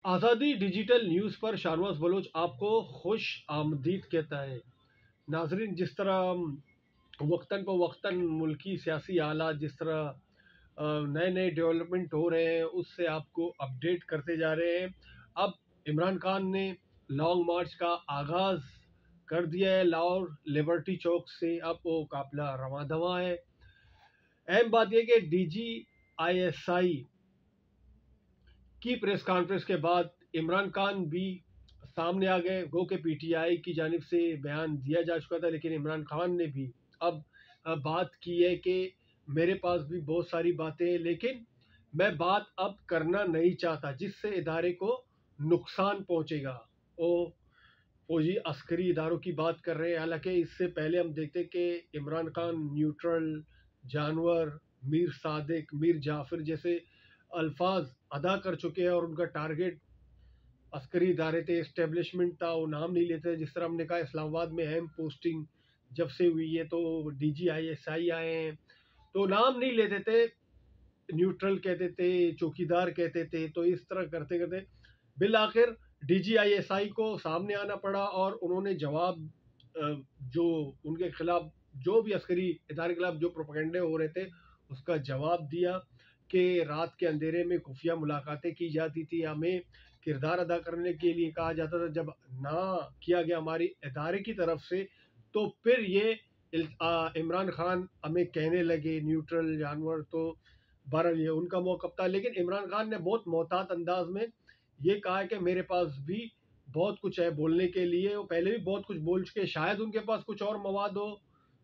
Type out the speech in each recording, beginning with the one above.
आज़ादी digital news पर Shahnawaz Bloch आपको खुश आमदीद कहता है। नाजरीन, जिस तरह वक्तन ब वक्तन मुल्की सियासी हालात जिस तरह नए नए डेवलपमेंट हो रहे हैं, उससे आपको अपडेट करते जा रहे हैं। अब इमरान खान ने लॉन्ग मार्च का आगाज़ कर दिया है। लाहौर लिबर्टी चौक से अब वो काफिला रवां दवा है। अहम बात यह कि DGISI की प्रेस कॉन्फ्रेंस के बाद इमरान खान भी सामने आ गए। गो के PTI की जानिब से बयान दिया जा चुका था, लेकिन इमरान खान ने भी अब बात की है कि मेरे पास भी बहुत सारी बातें हैं, लेकिन मैं बात अब करना नहीं चाहता जिससे इदारे को नुकसान पहुंचेगा। वो फौजी अस्करी इदारों की बात कर रहे हैं। हालांकि इससे पहले हम देखते कि इमरान खान न्यूट्रल, जानवर, मीर सादिक, मीर जाफिर जैसे अल्फाज अदा कर चुके हैं, और उनका टारगेट अस्करी इदारे थे, इस्टेब्लिशमेंट था, वो नाम नहीं लेते। जिस तरह हमने कहा, इस्लामाबाद में अहम पोस्टिंग जब से हुई है तो DGISI आए हैं, तो नाम नहीं लेते थे, न्यूट्रल कहते थे, चौकीदार कहते थे। तो इस तरह करते करते बिल आखिर DGISI को सामने आना पड़ा, और उन्होंने जवाब जो उनके खिलाफ, जो भी अस्करी इदारे के खिलाफ जो प्रोपेगेंडे हो रहे थे, उसका जवाब दिया कि रात के अंधेरे में खुफिया मुलाकातें की जाती थी, हमें किरदार अदा करने के लिए कहा जाता था। जब ना किया गया हमारी इदारे की तरफ से, तो फिर ये इमरान खान हमें कहने लगे न्यूट्रल, जानवर। तो बहरहाल ये उनका मौक़िफ़ था, लेकिन इमरान खान ने बहुत मोहतात अंदाज में ये कहा है कि मेरे पास भी बहुत कुछ है बोलने के लिए। वो पहले भी बहुत कुछ बोल चुके हैं, शायद उनके पास कुछ और मवाद हो,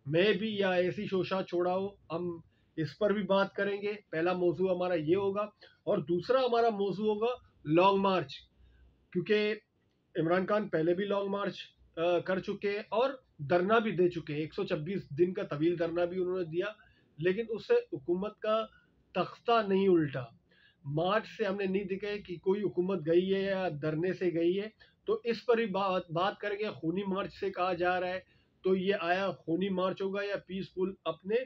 मैं भी, या ऐसी शोशा छोड़ा हो। हम इस पर भी बात करेंगे। पहला मौजू हमारा ये होगा, और दूसरा हमारा मौजू होगा लॉन्ग मार्च, क्योंकि इमरान खान पहले भी लॉन्ग मार्च कर चुके हैं और धरना भी दे चुके हैं। 126 दिन का तवील धरना भी उन्होंने दिया, लेकिन उससे हुकूमत का तख्ता नहीं उल्टा। मार्च से हमने नहीं देखा है कि कोई हुकूमत गई है या धरने से गई है। तो इस पर ही बात करेंगे। खूनी मार्च से कहा जा रहा है, तो ये आया खूनी मार्च होगा या पीसफुल अपने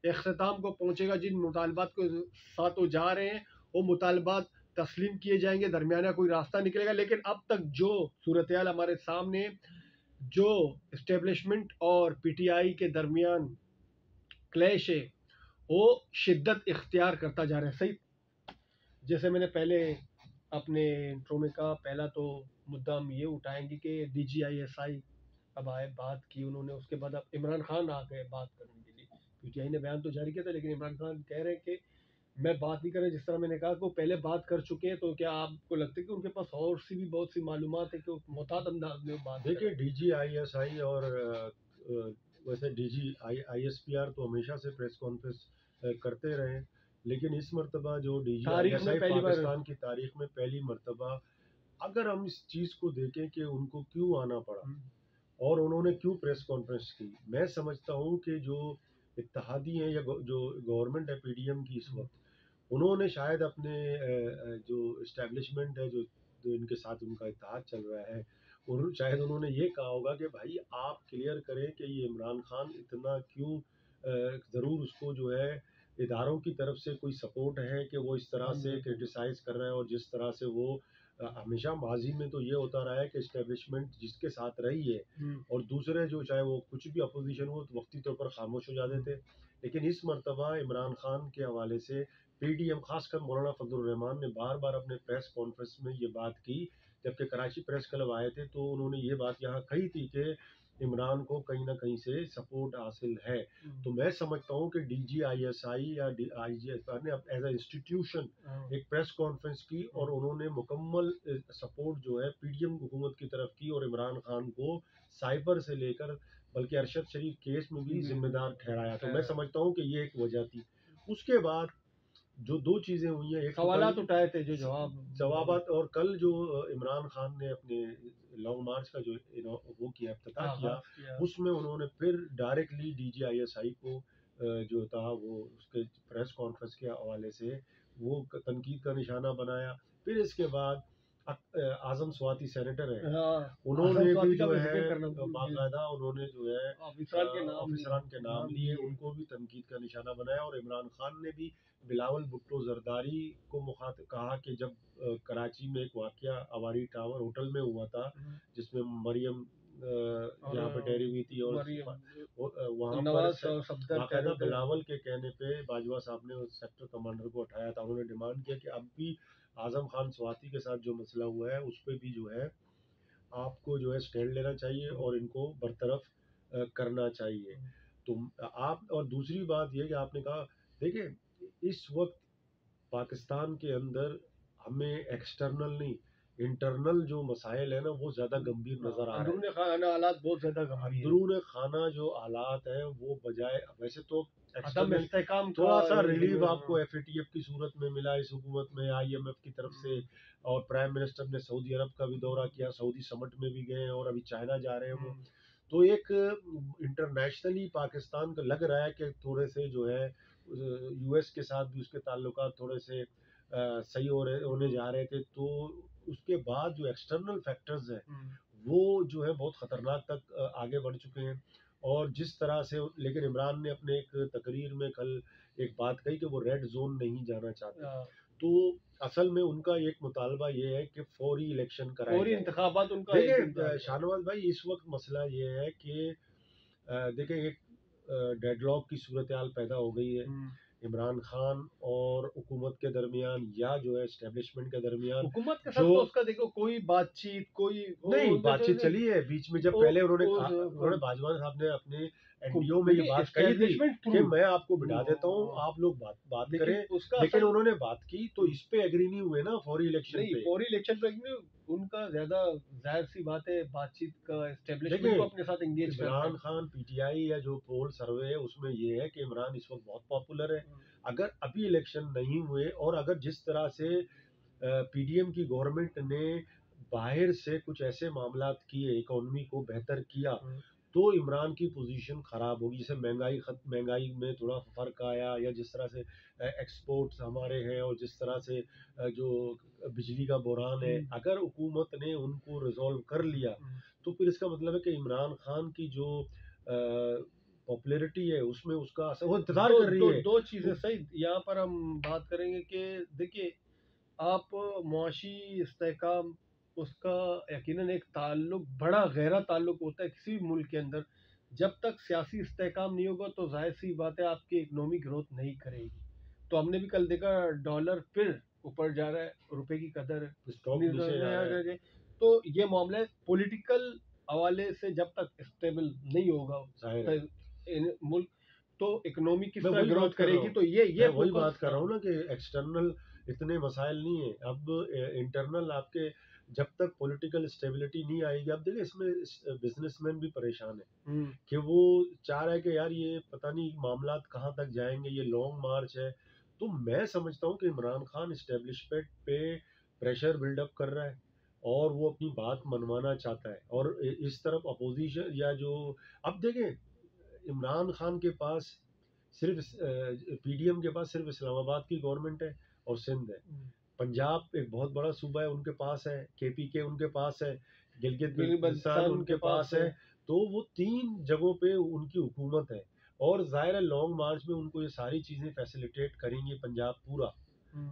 इख्तिताम को पहुंचेगा? जिन मुतालबात के साथ वो जा रहे हैं, वो मुतालबात तस्लीम किए जाएंगे, दरमियाना कोई रास्ता निकलेगा। लेकिन अब तक जो सूरत हाल हमारे सामने, जो इस्टेब्लिशमेंट और PTI के दरमियान क्लैश है, वो शिद्दत इख्तियार करता जा रहा है। सही, जैसे मैंने पहले अपने इंट्रो में कहा, पहला तो मुद्दा हम ये उठाएंगे कि DGISI अब आए, बात की उन्होंने, उसके बाद अब इमरान खान आ गए बात करने के लिए। PTI ने बयान तो जारी किया था, लेकिन इमरान खान कह रहे हैं कि मैं बात नहीं कर रहा। जिस तरह मैंने कहा कि वो पहले बात कर चुके हैं, तो क्या आपको लगता है कि उनके पास और सी भी बहुत सी मालूमात है कि वो मोहतात अंदाज में बात देखिए, DGISI और वैसे ISPR तो हमेशा से प्रेस कॉन्फ्रेंस करते रहे हैं, लेकिन इस मरतबा जो तारीख में DGISI पहली बार? पाकिस्तान की तारीख में पहली मरतबा, अगर हम इस चीज़ को देखें कि उनको क्यों आना पड़ा और उन्होंने क्यों प्रेस कॉन्फ्रेंस की, मैं समझता हूँ कि जो इत्तेहादी हैं या जो गवर्नमेंट है PDM की इस वक्त, उन्होंने शायद अपने जो इस्टेब्लिशमेंट है, जो इनके साथ उनका इत्तेहाद चल रहा है, और शायद उन्होंने ये कहा होगा कि भाई आप क्लियर करें कि ये इमरान खान इतना क्यों, ज़रूर उसको जो है इदारों की तरफ से कोई सपोर्ट है कि वो इस तरह से क्रिटिसाइज़ कर रहा है, और जिस तरह से वो हमेशा माजी में तो ये होता रहा है कि इस्टेब्लिशमेंट जिसके साथ रही है और दूसरे जो चाहे वो कुछ भी अपोजिशन हो तो वक्ती तौर पर खामोश हो जाते थे। लेकिन इस मरतबा इमरान खान के हवाले से PDM, खासकर मौलाना फजलुर रहमान ने बार बार अपने प्रेस कॉन्फ्रेंस में ये बात की। जबकि कराची प्रेस क्लब आए थे तो उन्होंने ये बात यहाँ कही थी कि इमरान को कहीं ना कहीं से सपोर्ट हासिल है। तो मैं समझता हूँ कि DGISI या IGSR ने एज ए इंस्टीट्यूशन एक प्रेस कॉन्फ्रेंस की, और उन्होंने मुकम्मल सपोर्ट जो है PDM हुकूमत की तरफ की, और इमरान खान को साइबर से लेकर बल्कि अरशद शरीफ केस में भी जिम्मेदार ठहराया। तो मैं समझता हूँ कि ये एक वजह थी। उसके बाद जो दो चीजें हुई हैं, एक तो सवालात उठाए थे, जो जवाबात, और कल जो इमरान खान ने अपने लॉन्ग मार्च का जो वो किया, इफ्तिताह किया, उसमें उन्होंने फिर डायरेक्टली DGISI को जो था वो उसके प्रेस कॉन्फ्रेंस के हवाले से वो तनकीद का निशाना बनाया। फिर इसके बाद आजम स्वाति सेनेटर है, हाँ, आजम उन्होंने भी स्वाति का जो भी है जिक्र करना भूल गए। बाकायदा उन्होंने जो है ऑफिसरान के नाम ऑफिसरान के नाम लिए, लिए। उनको भी तनकीद का निशाना बनाया। और इमरान खान ने भी बिलावल भुट्टो जरदारी को मुखातिब कहा कि जब कराची में एक वाकया अवारी टावर होटल में हुआ था जिसमें मरियम जहाँ पे ठहरी हुई थी और वहाँ पर नवाज और सफदर बाकायदा ठहरे थे। बिलावल के कहने पे बाजवा साहब ने उस सेक्टर कमांडर को हटाया था। उन्होंने डिमांड किया कि अब भी आजम खान स्वाति के साथ जो मसला हुआ है उस पर भी जो है आपको जो है स्टैंड लेना चाहिए और इनको बरतरफ करना चाहिए। तो आप, और दूसरी बात यह कि आपने कहा, देखिए इस वक्त पाकिस्तान के अंदर हमें एक्सटर्नल नहीं, इंटरनल जो मसाइल है ना वो ज्यादा गंभीर नजर आ रहे हैं। अंदरूनी खाना हालात बहुत ज्यादा गंभीर हैं। अंदरून खाना जो हालात है वो बजाय, वैसे तो अदम एक्सटर्नल इस्तेहकाम थोड़ा का सा रिलीफ आपको एफएटीएफ की सूरत में मिला इस हुकूमत में, आईएमएफ की तरफ से, और प्राइम मिनिस्टर ने सऊदी अरब का भी दौरा किया, सऊदी समिट में भी गए और अभी चाइना जा रहे हैं वो। तो एक इंटरनेशनली पाकिस्तान को लग रहा है कि थोड़े से जो है यूएस के साथ भी उसके ताल्लुकात थोड़े से सही होने जा रहे थे। तो उसके बाद जो एक्सटर्नल फैक्टर्स हैं वो जो है बहुत खतरनाक तक आगे बढ़ चुके हैं। और जिस तरह से, लेकिन इमरान ने अपने एक तकरीर में कल एक बात कही कि वो रेड जोन नहीं जाना चाहते। तो असल में उनका एक मुतालबा ये है कि फौरी इलेक्शन कराए फौरी जाए। इंतखाबात उनका देखिए शाहनवाज भाई, इस वक्त मसला ये है कि देखिए एक डेडलॉक की सूरत हाल पैदा हो गई है इमरान खान और हुकूमत के दरमियान, या जो है एस्टेब्लिशमेंट के दरमियान। हुकूमत के साथ तो उसका देखो कोई बातचीत कोई नहीं, बातचीत चली है बीच में, जब पहले उन्होंने बाजवा साहब ने अपने एनडीओ में ये बात कही थी कि मैं आपको बिठा देता हूँ, आप लोग बात करें, लेकिन उन्होंने बात की तो इस पे एग्री नहीं हुए ना फौरी इलेक्शन पे। फौरी इलेक्शन पे उनका ज्यादा जाहिर सी बात है बातचीत का, एस्टेब्लिशमेंट को अपने साथ एंगेज करना। इमरान खान पीटीआई या जो पोल सर्वे है उसमें ये है कि इमरान इस वक्त बहुत पॉपुलर है। अगर अभी इलेक्शन नहीं हुए और अगर जिस तरह से पीडीएम की गवर्नमेंट ने बाहर से कुछ ऐसे मामला किए, इकोनॉमी को बेहतर किया, तो इमरान की पोजीशन खराब होगी। जैसे महंगाई में थोड़ा फर्क आया, या जिस तरह से एक्सपोर्ट्स हमारे हैं, और जिस तरह से जो बिजली का बुरहान है, अगर हुकूमत ने उनको रिजॉल्व कर लिया तो फिर इसका मतलब है कि इमरान खान की जो पॉपुलैरिटी है उसमें उसका असर, वो इंतजार कर रही है। दो चीजें सही यहाँ पर हम बात करेंगे कि देखिए आप मुआशी इस्तेहकाम उसका यकीनन एक ताल्लुक, बड़ा गहरा ताल्लुक होता है किसी भी मुल्क के अंदर। जब तक सियासी इस्तेहकाम नहीं होगा तो जाहिर सी बात है आपकी इकनॉमी ग्रोथ नहीं करेगी। तो हमने भी कल देखा डॉलर फिर ऊपर जा रहा है, रुपए की कदर नीचे जा रहा है। तो ये मामला पॉलिटिकल हवाले से जब तक स्टेबल नहीं होगा मुल्क तो इकोनॉमी किस तरह ग्रोथ करेगी। तो ये वही बात कर रहा हूँ ना कि एक्सटर्नल इतने मसाइल नहीं है, अब इंटरनल आपके जब तक पॉलिटिकल स्टेबिलिटी नहीं आएगी। अब देखिए इसमें बिजनेसमैन भी परेशान है कि वो चाह रहा है कि यार ये पता नहीं मामला कहाँ तक जाएंगे, ये लॉन्ग मार्च है। तो मैं समझता हूँ कि इमरान खान इस्टेब्लिशमेंट पे प्रेशर बिल्डअप कर रहा है और वो अपनी बात मनवाना चाहता है। और इस तरफ अपोजिशन या जो, अब देखें इमरान खान के पास सिर्फ पीडीएम के पास सिर्फ इस्लामाबाद की गवर्नमेंट है और सिंध है। पंजाब एक बहुत बड़ा सूबा है, उनके पास है, केपीके उनके पास है, गिलगित बल्तिस्तान उनके पास है। तो वो 3 जगहों पे उनकी हुकूमत है और जाहिर है लॉन्ग मार्च में उनको ये सारी चीजें फैसिलिटेट करेंगी, पंजाब पूरा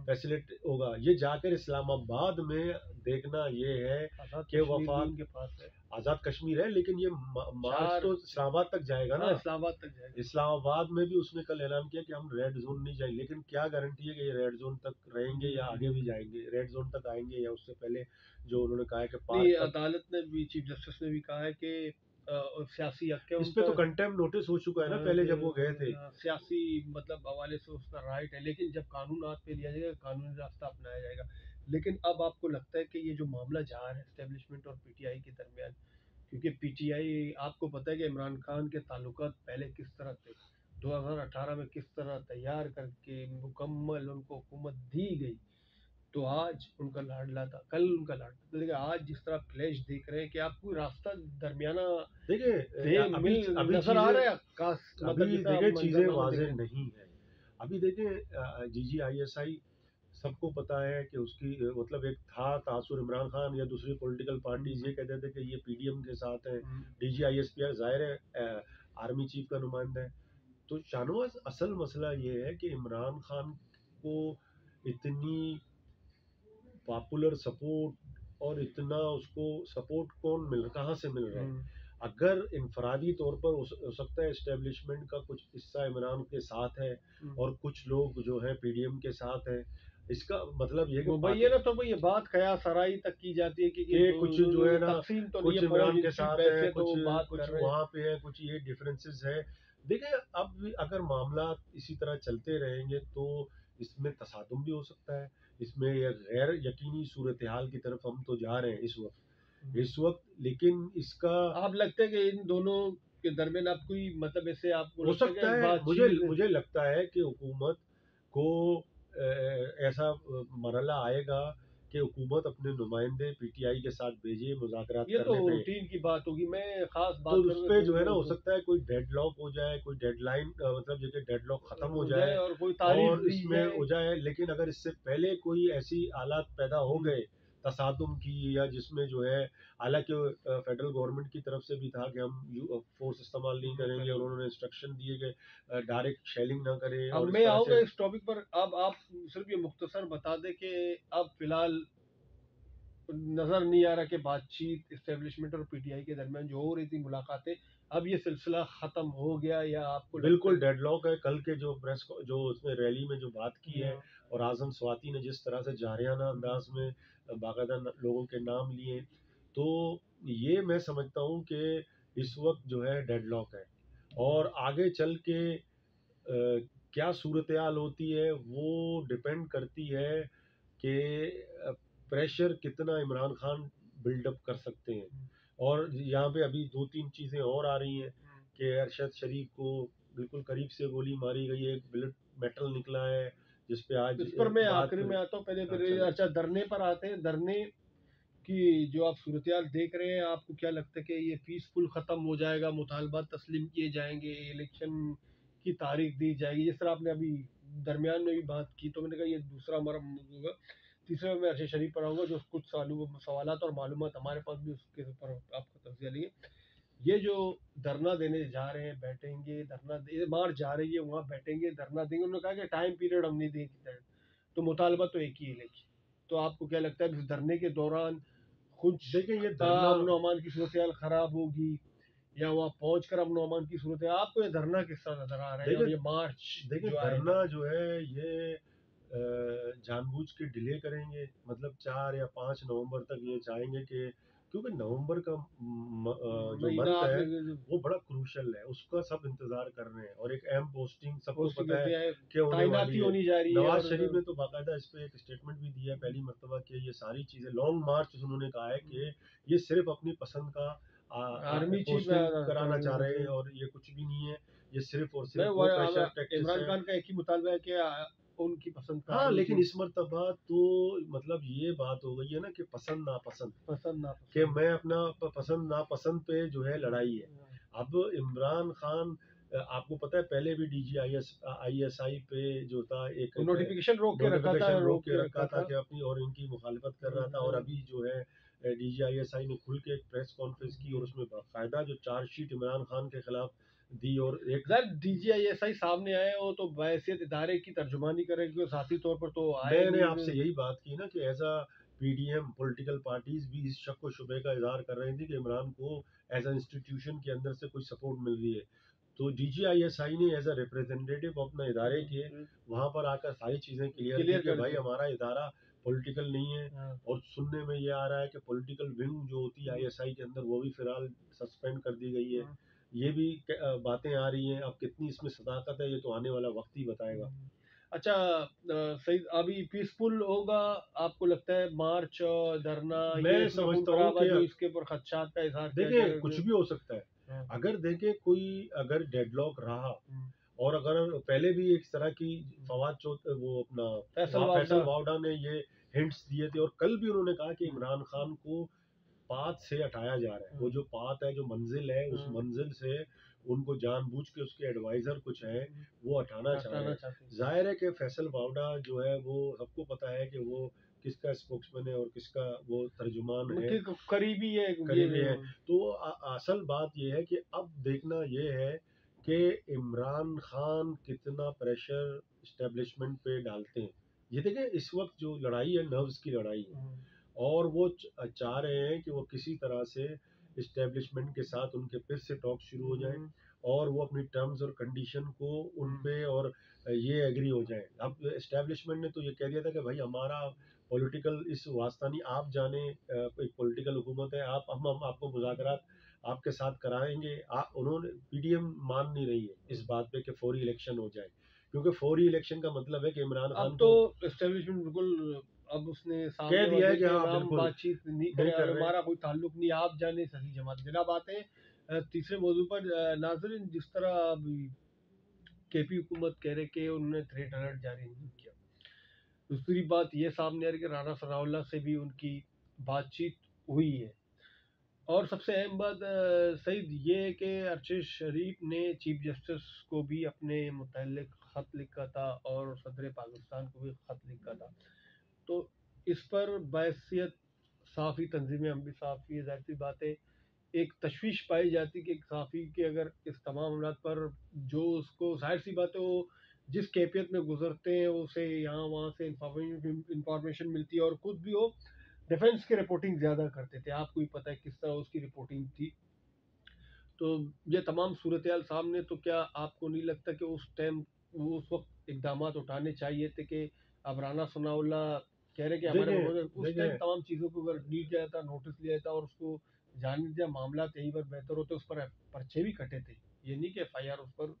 फैसिलिटेट होगा। ये जाकर इस्लामाबाद में देखना ये है कि वफाक के पास है, आजाद कश्मीर है, लेकिन ये मार्च तो इस्लामाबाद तक जाएगा ना। इस्लामाबाद तक जाएगा। इस्लामाबाद में भी उसने कल ऐलान किया कि हम रेड जोन नहीं जाएंगे, लेकिन क्या गारंटी है कि ये रेड जोन तक रहेंगे या आगे भी जाएंगे, रेड जोन तक आएंगे या उससे पहले जो उन्होंने कहा है कि अदालत ने भी, चीफ जस्टिस ने भी कहा है कि सियासी हक है, इस पे तो कंटेम्प्ट नोटिस हो चुका है ना पहले जब वो गए थे। सियासी मतलब हवाले से उसका राइट है, लेकिन जब कानून हाथ पे लिया जाएगा कानूनी रास्ता अपनाया जाएगा। लेकिन अब आपको लगता है कि ये जो मामला जा रहा है एस्टेब्लिशमेंट और पीटीआई के दरमियान, क्योंकि पीटीआई आपको पता है कि इमरान खान के ताल्लुकात पहले किस तरह थे, 2018 में किस तरह तैयार करके मुकम्मल उनको हुकूमत दी गई, तो आज उनका लाडला था, कल उनका लाडला था। देखिए आज जिस तरह क्लैश देख रहे हैं कि आपको रास्ता दरमियाना देखिए अभी नजर आ रहा है, अभी देखिए चीजें वाज़ेह नहीं है। अभी देखिए जीजीआईएसआई सबको पता है कि उसकी मतलब एक था तासुर इमरान खान या दूसरी पॉलिटिकल पार्टीज ये कहते थे कि ये पीडीएम के साथ है, डीजीआईएसपी जाहिर है आर्मी चीफ का नुमाइंदा है। तो शाहनवाज असल मसला ये है कि इमरान खान को इतनी पॉपुलर सपोर्ट और इतना उसको सपोर्ट कहाँ से मिल रहा है। अगर इनफरादी तौर पर हो सकता है एस्टेब्लिशमेंट का कुछ हिस्सा इमरान के साथ है और कुछ लोग जो है पीडीएम के साथ है, इसका मतलब ये कि भाई ये ना तो भाई ये बात कयास सराई तक की जाती है कि कुछ जो है ना तकसीम तो कुछ नहीं है, इमरान के साथ है, तो कुछ बात कुछ कर रहे हैं। वहाँ पे है, कुछ ये डिफरेंसेस है। देखिए अब भी अगर मामला इसी तरह चलते रहेंगे तो इसमें तसादुम भी हो सकता है, इसमें ये गैर यकीनी सूरत हाल की तरफ हम तो जा रहे हैं इस वक्त। लेकिन इसका आप लगता है कि इन दोनों के दरमियान आप कोई मतलब ऐसे आपको हो लगता सकता है है, मुझे बातचीत मुझे लगता है कि हुकूमत को ऐसा मरला आएगा कि हुकूमत अपने नुमाइंदे पीटीआई के साथ भेजे मुज़ाकरात ये तो करने पे। रूटीन की बात होगी। मैं खास तो बात उस करूंगा पे जो है ना हो तो सकता है कोई डेडलॉक हो जाए, कोई डेडलाइन मतलब जैसे डेडलॉक खत्म हो हो जाए जाए और कोई तारीख और दी इसमें जाए। हो जाए। लेकिन अगर इससे पहले कोई ऐसी हालात पैदा हो गए तसादुम की, या जिसमें जो है हालांकि फेडरल गवर्नमेंट की तरफ से भी था कि हम फोर्स इस्तेमाल नहीं करेंगे और उन्होंने इंस्ट्रक्शन दिए कि डायरेक्ट शेलिंग ना करें अब और इस मैं तरह आऊंगा से। इस टॉपिक पर। अब आप सिर्फ ये मुख्तसर बता दें कि अब फिलहाल नजर नहीं आ रहा कि बातचीत इस्टेब्लिशमेंट और पीटीआई के दरमियान जो हो रही थी मुलाकातें, अब ये सिलसिला खत्म हो गया, या आपको लगता बिल्कुल डेडलॉक है। कल के जो जो उसने रैली में जो बात की है है और आजम स्वाति ने जिस तरह से जारियाना अंदाज में बाकायदा लोगों के नाम लिए, तो ये मैं समझता हूँ कि इस वक्त जो है डेडलॉक है। और आगे चल के क्या सूरत हाल होती है वो डिपेंड करती है कि प्रेशर कितना इमरान खान बिल्डअप कर सकते हैं। और यहाँ पे अभी दो तीन चीज़ें और आ रही हैं कि अरशद शरीफ को बिल्कुल करीब से गोली मारी गई है, एक बुलेट मेटल निकला है जिस पे आज इस पर मैं बात। आखिरी में आता हूँ। पहले फिर चले अच्छा धरने पर आते हैं। धरने की जो आप सूरत देख रहे हैं, आपको क्या लगता है कि ये पीसफुल खत्म हो जाएगा, मुतालबात तस्लीम किए जाएंगे, इलेक्शन की तारीख दी जाएगी? जिस तरह आपने अभी दरमियान में भी बात की, तो मैंने कहा ये दूसरा हमारा मौजूद होगा। तीसरे में मैं अरशद शरीफ पर आऊँगा, जो कुछ सवालात और मालूमात हमारे पास भी उसके ऊपर आपका तज्जिया लेंगे। ये जो धरना देने जा रहे हैं, बैठेंगे धरना दे, मार्च जा रही है वहाँ बैठेंगे धरना देंगे, उन्होंने कहा कि टाइम पीरियड हम नहीं देंगे, तो मुतालबा तो एक ही है लेकिन। तो आपको क्या लगता है इस धरने के दौरान कुछ देखिए ये धरना, अमन अमान की सूरत हाल खराब होगी, या वहाँ पहुँच कर अमन अमान की सूरत हाल? आपको ये धरना किस तरह नजर आ रहा है और ये मार्च देखिए जो आएगा? धरना जो है ये जानबूझ के डिले करेंगे, मतलब 4 या 5 नवंबर तक ये चाहेंगे कि, क्योंकि नवंबर का जो महीना मंथ है आपने वो बड़ा क्रूशल है, उसका सब इंतजार कर रहे हैं। और एक अहम पोस्टिंग सबको पोस्टिंग पता है होती है, कि होने वाली तैनाती है। होनी जा रही है। नवाज और शरीफ ने तो बाकायदा इस पे एक स्टेटमेंट भी दिया है पहली मर्तबा कि ये सारी चीज़ें लॉन्ग मार्च, उन्होंने कहा है कि ये सिर्फ अपनी पसंद का आर्मी चीफ पोस्टिंग कराना चाह रहे हैं और ये कुछ भी नहीं है, ये सिर्फ और मैं सिर्फ वो प्रेशर टैक्टिक्स इमरान है। खान का एक ही मुतालबा है कि उनकी पसंद का हाँ आर्मी लेकिन चीफ। इस मर्तबा तो मतलब ये बात हो गई है ना कि पसंद नापसंद, पसंद ना कि पसंद। मैं अपना पसंद नापसंद पे जो है लड़ाई है। अब इमरान खान आपको पता है पहले भी आईएसआई पे जो था एक नोटिफिकेशन नोटिफिकेशन रोक रोक के के रखा रखा था था। कि अपनी और इनकी मुखालफत कर रहा था। और अभी जो है डीजीआईएसआई ने खुल के एक प्रेस कॉन्फ्रेंस की और उसमें बाकायदा जो चार्जशीट इमरान खान के खिलाफ दी। और एक सर डीजीआईएसआई सामने आए हो तो बैसियत इदारे की तर्जुमानी करें, क्योंकि साथी तौर पर तो आए मैंने आपसे नहीं। यही बात की ना कि as a PDM political parties भी इस शक व शुबे का इजहार कर रही थी कि इमरान को एज अ इंस्टीट्यूशन के अंदर से कोई सपोर्ट मिल रही है। तो डीजीआईएसआई ने एज अ रिप्रेजेंटेटिव अपने इदारे के वहां पर आकर सारी चीजें क्लियर की क्लियर कि कर भाई दी। हमारा इदारा पॉलिटिकल नहीं है। हाँ। और सुनने में ये आ रहा है कि पॉलिटिकल विंग जो होती है आईएसआई के अंदर वो भी फिलहाल सस्पेंड कर दी गई है। ये भी बातें आ रही हैं। अब कितनी इसमें सदाकत है ये तो आने वाला वक्त ही बताएगा। अच्छा सही। अभी पीसफुल होगा आपको लगता है मार्च धरना? ये मैं इसमें खून समझता हूँ खराबा कि जो इसके ऊपर खदशात का इजहार किया जा देखिए रहा कुछ है? भी हो सकता है। हाँ। अगर देखें कोई अगर डेडलॉक रहा और अगर पहले भी एक तरह की फवाद चौथ वो अपना फैसल वावडा ने ये हिंट्स दिए थे और कल भी उन्होंने कहा कि इमरान खान को पाथ से हटाया जा रहा है। वो जो पाथ है जो मंजिल है उस मंजिल से उनको जानबूझ के उसके एडवाइजर कुछ हैं वो हटाना चाह रहे हटाना हैं। चाहते हैं। जाहिर है कि फैसल बावड़ा जो है वो सबको पता है कि वो किसका स्पोक्समैन है और किसका वो तर्जुमान है, उनके करीबी है करीबी ये है। तो असल बात ये है कि अब देखना ये है कि इमरान खान कितना प्रेशर इस्टेब्लिशमेंट पे डालते हैं। ये देखें इस वक्त जो लड़ाई है नर्व्स की लड़ाई है, और वो चाह रहे हैं कि वो किसी तरह से इस्टेब्लिशमेंट के साथ उनके फिर से टॉक शुरू हो जाए और वो अपनी टर्म्स और कंडीशन को उन पे और ये एग्री हो जाए। अब इस्टेब्लिशमेंट ने तो ये कह दिया था कि भाई हमारा पॉलिटिकल इस वास्ता नहीं, आप जाने एक पॉलिटिकल हुकूमत है, आप हम आपको मुज़ाकरात आपके साथ कराएंगे। उन्होंने पीडीएम मान नहीं रही है इस बात पे कि फौरी इलेक्शन हो जाए, क्योंकि फौरी इलेक्शन का मतलब है कि इमरान अब खान तो को एस्टेब्लिशमेंट बिल्कुल अब उसने कह सामने दिया है वाले कि के हाँ नाम बिल्कुल बातचीत नहीं नहीं करें कर और रहे। हमारा कोई ताल्लुक नहीं, आप जाने सही जमात। जनाब आते हैं तीसरे मौजू पर। नाजरीन, जिस तरह अभी केपी हुकूमत कह रहे कि उन्होंने थ्रेट अलर्ट जारी नहीं किया, दूसरी बात ये सामने आ रही कि राना सनाउल्लाह से भी उनकी बातचीत हुई है। और सबसे अहम बात सईद ये है कि अरशद शरीफ ने चीफ जस्टिस को भी अपने मुतल्लिक ख़त लिखा था और सदर पाकिस्तान को भी ख़त लिखा था। तो इस पर बहसियत सहाफ़ी तंजीमें, हम भी सहाफ़ी है, ज़ाहिर सी बात है एक तशवीश पाई जाती कि एक सहाफ़ी के अगर इस तमाम अमरात पर जो उसको, ज़ाहिर सी बात है वो जिस कैफियत में गुजरते हैं उसे यहाँ वहाँ से इंफॉर्मेशन मिलती है, और खुद भी वो डिफेंस की रिपोर्टिंग ज़्यादा करते थे। आपको ही पता है किस तरह उसकी रिपोर्टिंग थी। तो ये तमाम सूरत हाल सामने, तो क्या आपको नहीं लगता कि उस टाइम वो उस वक्त इकदाम उठाने चाहिए थे कि अब राना सनाउल्लाह कह रहे कि हमारे देखें ममलकत उस टाइम देखें तमाम चीज़ों को अगर डील किया जाता, नोटिस लिया जाता और उसको जानने दिया, मामला यहीं पर बेहतर होते, उस पर पर्चे भी कटे थे। ये नहीं कि एफआईआर, उस पर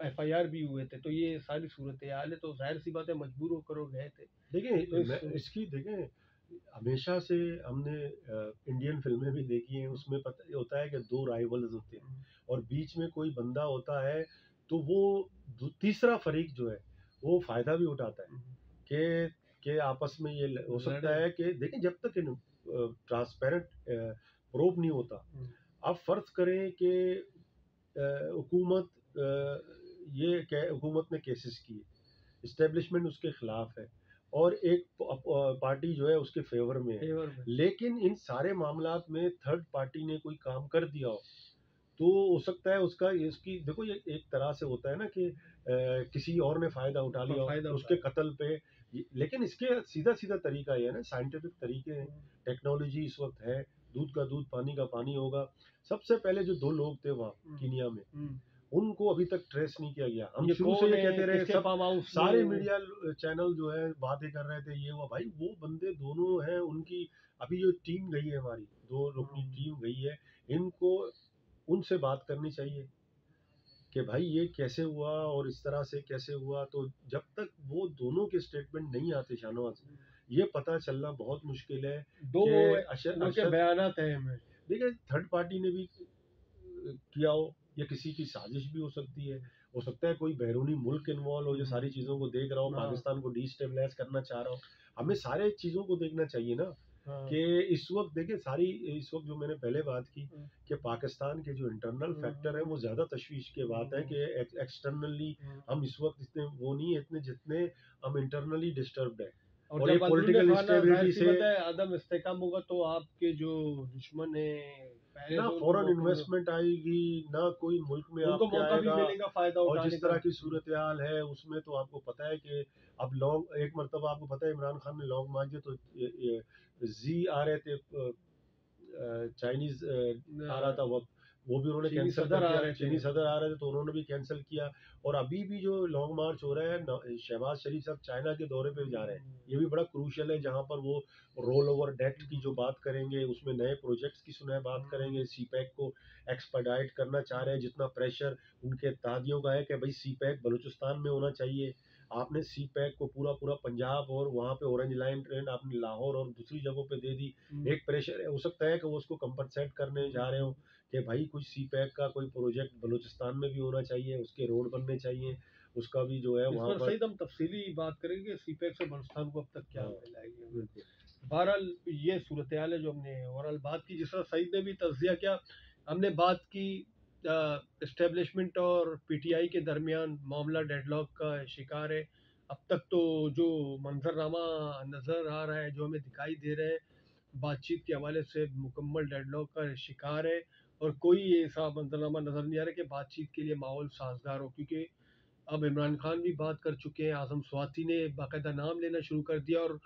एफआईआर भी हुए थे। तो ये सारी सूरत हाल है, तो जाहिर सी बात है मजबूर होकर वो गए थे। तो देखें इस मैं इसकी देखें हमेशा से हमने इंडियन फिल्में भी देखी हैं, उसमें पता होता है कि दो राइवल्स होते हैं और बीच में कोई बंदा होता है, तो वो तीसरा फरीक जो है वो फायदा भी उठाता है कि आपस में ये हो सकता लड़े। है कि देखें जब तक ट्रांसपेरेंट प्रूफ नहीं होता। आप फर्ज करें कि हुकूमत हुकूमत ने केसेस किए, इस्टेब्लिशमेंट उसके खिलाफ है और एक पार्टी जो है उसके फेवर में है, फेवर में। लेकिन इन सारे मामलात में थर्ड पार्टी ने कोई काम कर दिया हो, तो हो सकता है उसका इसकी देखो ये एक तरह से होता है ना कि किसी और ने फायदा उठा लिया फायदा हो उठा उसके कत्ल पे। लेकिन इसके सीधा सीधा तरीका ये है ना, साइंटिफिक तरीके हैं, टेक्नोलॉजी इस वक्त है, दूध का दूध पानी का पानी होगा। सबसे पहले जो दो लोग थे वहाँ कीनिया में, उनको अभी तक ट्रेस नहीं किया गया। हम ये शुरू से कौन ये है, कहते रहे, किसके सब फार्म हाउस सारे में मीडिया चैनल जो है बातें कर रहे थे, ये हुआ भाई वो बंदे दोनों हैं उनकी। अभी जो टीम गई है हमारी, दो रुकनी टीम गई है, इनको उनसे बात करनी चाहिए कि भाई ये कैसे हुआ और इस तरह से कैसे हुआ। तो जब तक वो दोनों के स्टेटमेंट नहीं आते शाहनवाज, ये पता चलना बहुत मुश्किल है दो कि उनके अरशद बयानात हैं हमें। देखिए थर्ड पार्टी ने भी किया हो या किसी की साजिश भी हो सकती है। हो सकता है कोई बैरूनी मुल्क इन्वॉल्व हो जो सारी चीज़ों को देख रहा हो, हाँ। पाकिस्तान को डिस्टेबलाइज करना चाह रहा हो। हमें सारे चीज़ों को देखना चाहिए ना हाँ। कि इस वक्त देखिए सारी इस वक्त जो मैंने पहले बात की कि पाकिस्तान के जो इंटरनल फैक्टर है वो ज़्यादा तशवीश की बात है कि एक्सटर्नली हम इस वक्त इतने वो नहीं है इतने जितने हम इंटरनली डिस्टर्ब्ड है। और ये जब अंदरूनी पॉलिटिकल खाना जाहिर स्टेबिलिटी सी से बात है अदम इस्तेकाम होगा, तो आपके जो दुश्मन है पहले ना से उनको फॉरेन मौका इन्वेस्टमेंट आएगी, ना कोई मुल्क में उनको आपके मौका भी आएगा। मिलेगा फायदा और उठाने जिस का। तरह की सूरत हाल है उसमें तो आपको पता है कि अब लॉन्ग एक मरतबा आपको पता है इमरान खान ने लॉन्ग मार्च तो जी आ रहे थे, चाइनीज आ रहा था वक्त, वो भी उन्होंने चीनी कैंसिल कर सदर आ दिया। रहे थे। चीनी सदर आ रहे थे तो उन्होंने भी कैंसिल किया। और अभी भी जो लॉन्ग मार्च हो रहा है, शहबाज शरीफ साहब चाइना के दौरे पे जा रहे हैं, ये भी बड़ा क्रूशियल है, जहां पर वो रोल ओवर डेट की जो बात करेंगे, उसमें नए प्रोजेक्ट्स की सुनाए बात करेंगे, सीपैक को एक्सपर्डाइट करना चाह रहे हैं। जितना प्रेशर उनके इत्तेहादियों का है कि भाई सीपैक बलूचिस्तान में होना चाहिए, आपने सी पैक को पूरा पूरा पंजाब और वहाँ पे ऑरेंज लाइन ट्रेन आपने लाहौर और दूसरी जगहों पे दे दी। एक प्रेशर है, हो सकता है कि वो उसको कंपनसेट करने जा रहे हो कि भाई कुछ सी पैक का कोई प्रोजेक्ट बलूचिस्तान में भी होना चाहिए, उसके रोड बनने चाहिए, उसका भी जो है इस वहाँ पर पर। सही हम तफसीली बात करेंगे सीपैक से बलूचिस्तान को अब तक क्या हाँ मिला है। बिल्कुल। बहरहाल ये सूरत हाल है जो हमने ओवरऑल बात की। जिस तरह सईद ने भी तज्जिया किया, हमने बात की इस्टेब्लिशमेंट और पीटीआई के दरमियान मामला डेडलॉक का शिकार है। अब तक तो जो मंजरनामा नज़र आ रहा है, जो हमें दिखाई दे रहे हैं, बातचीत के हवाले से मुकम्मल डेडलॉक का शिकार है, और कोई ऐसा मंजरनामा नज़र नहीं आ रहा कि बातचीत के लिए माहौल साजगार हो, क्योंकि अब इमरान खान भी बात कर चुके हैं, आज़म स्वाति ने बाकायदा नाम लेना शुरू कर दिया, और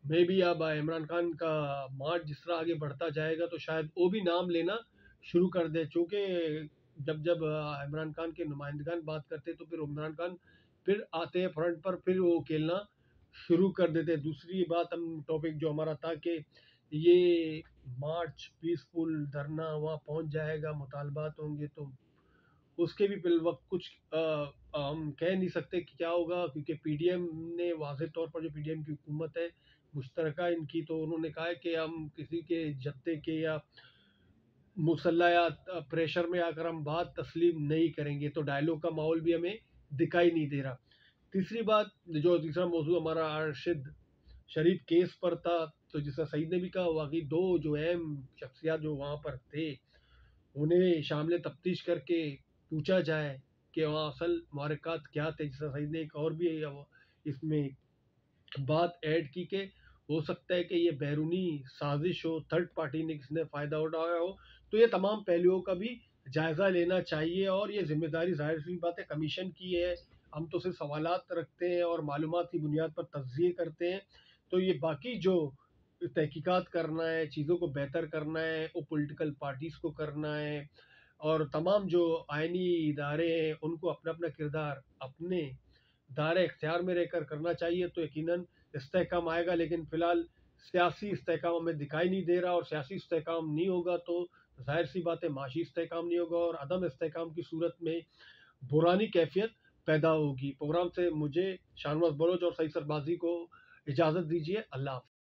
मे भी अब इमरान खान का मार्च जिस तरह आगे बढ़ता जाएगा तो शायद वो भी नाम लेना शुरू कर दे, चूँकि जब जब इमरान खान के नुमाइंदगान बात करते तो फिर इमरान खान फिर आते हैं फ्रंट पर, फिर वो खेलना शुरू कर देते हैं। दूसरी बात, हम टॉपिक जो हमारा था कि ये मार्च पीसफुल धरना वहाँ पहुँच जाएगा, मुतालबात होंगे, तो उसके भी फिल वक्त कुछ हम कह नहीं सकते कि क्या होगा, क्योंकि पीडीएम ने वाज़ेह तौर पर, जो पीडीएम की हुकूमत है मुश्तरका इनकी, तो उन्होंने कहा है कि हम किसी के जत्थे के या मुसल्ला या प्रेशर में आकर हम बात तस्लीम नहीं करेंगे, तो डायलॉग का माहौल भी हमें दिखाई नहीं दे रहा। तीसरी बात, जो तीसरा मौजू हमारा अरशद शरीफ केस पर था, तो जिस तरह सईद ने भी कहा, वाकई दो जो अहम शख्सियात जो वहाँ पर थे, उन्हें शामिल तफ्तीश करके पूछा जाए कि वहाँ असल महरक़ात क्या थे। जिस तरह सईद ने एक और भी इसमें बात ऐड की कि हो सकता है कि ये बैरूनी साजिश हो, थर्ड पार्टी ने किसने फ़ायदा उठाया हो, तो ये तमाम पहलुओं का भी जायज़ा लेना चाहिए, और ये ज़िम्मेदारी ज़ाहिर सी बात है कमीशन की है। हम तो सिर्फ सवालात रखते हैं और मालूमात की बुनियाद पर तज्ज़िये करते हैं, तो ये बाकी जो तहकीकात करना है, चीज़ों को बेहतर करना है, वो पॉलिटिकल पार्टीज़ को करना है, और तमाम जो आइनी इदारे हैं उनको अपना अपना किरदार अपने दायरे इख्तियार में रहकर करना चाहिए, तो यकीनन इस्तेहकाम आएगा। लेकिन फ़िलहाल सियासी इस्तेहकाम हमें दिखाई नहीं दे रहा, और सियासी इस्तेहकाम नहीं होगा तो ज़ाहिर सी बात है माशी इस्तेहकाम नहीं होगा, और अदम इस्तेहकाम की सूरत में बुरानी कैफियत पैदा होगी। प्रोग्राम से मुझे शाहनवाज बलोच और सईद सरबाजी को इजाज़त दीजिए। अल्लाह हाफ़िज़।